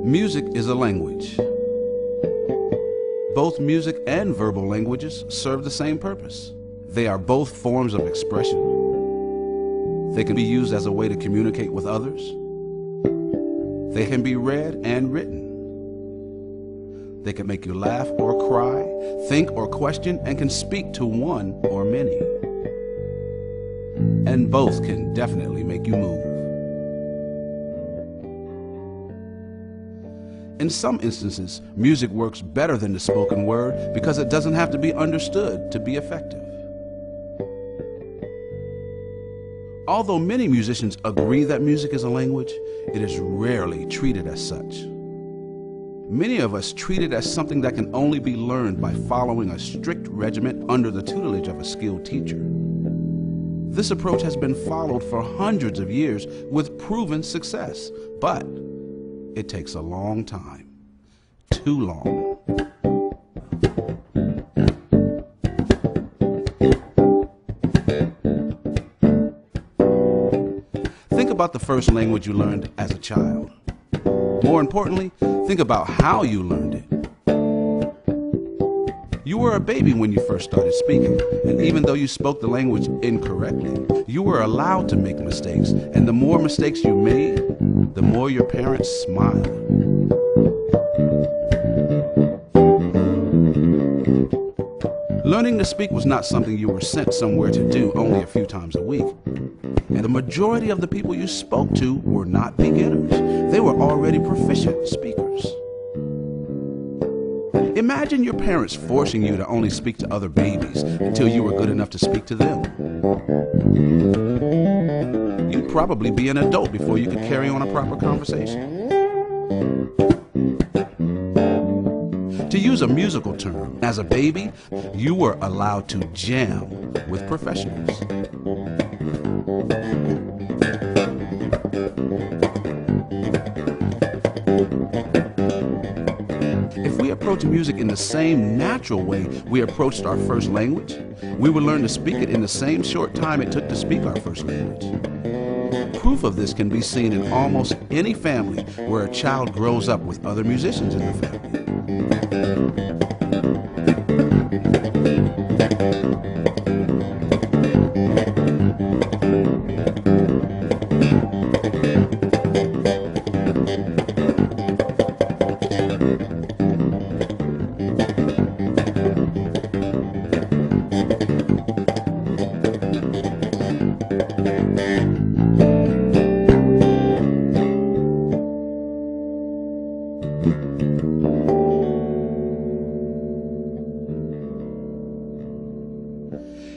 Music is a language. Both music and verbal languages serve the same purpose. They are both forms of expression. They can be used as a way to communicate with others. They can be read and written. They can make you laugh or cry, think or question, and can speak to one or many. And both can definitely make you move. In some instances, music works better than the spoken word because it doesn't have to be understood to be effective. Although many musicians agree that music is a language, it is rarely treated as such. Many of us treat it as something that can only be learned by following a strict regimen under the tutelage of a skilled teacher. This approach has been followed for hundreds of years with proven success, but it takes a long time. Too long. Think about the first language you learned as a child. More importantly, think about how you learned it. You were a baby when you first started speaking, and even though you spoke the language incorrectly, you were allowed to make mistakes, and the more mistakes you made, the more your parents smiled. Learning to speak was not something you were sent somewhere to do only a few times a week. And the majority of the people you spoke to were not beginners. They were already proficient speakers. Imagine your parents forcing you to only speak to other babies until you were good enough to speak to them. You'd probably be an adult before you could carry on a proper conversation. To use a musical term, as a baby, you were allowed to jam with professionals. If we approach music in the same natural way we approached our first language, we would learn to speak it in the same short time it took to speak our first language. Proof of this can be seen in almost any family where a child grows up with other musicians in the family.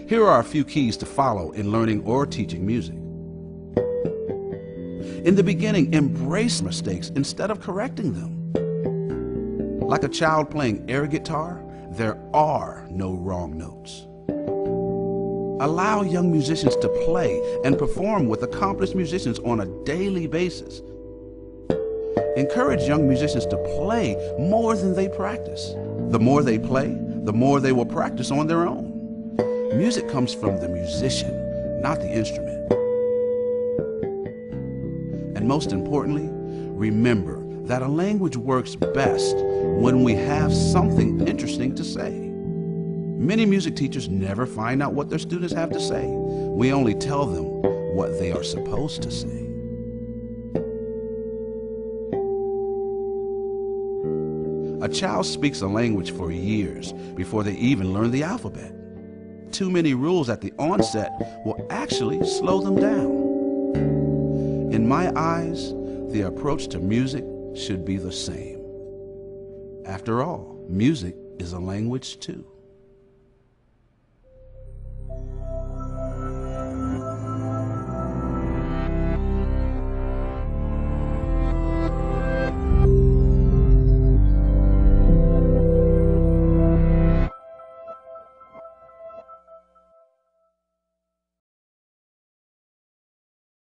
Here are a few keys to follow in learning or teaching music. In the beginning, embrace mistakes instead of correcting them. Like a child playing air guitar, there are no wrong notes. Allow young musicians to play and perform with accomplished musicians on a daily basis. Encourage young musicians to play more than they practice. The more they play, the more they will practice on their own. Music comes from the musician, not the instrument. And most importantly, remember that a language works best when we have something interesting to say. Many music teachers never find out what their students have to say. We only tell them what they are supposed to say. A child speaks a language for years before they even learn the alphabet. Too many rules at the onset will actually slow them down. In my eyes, the approach to music should be the same. After all, music is a language too.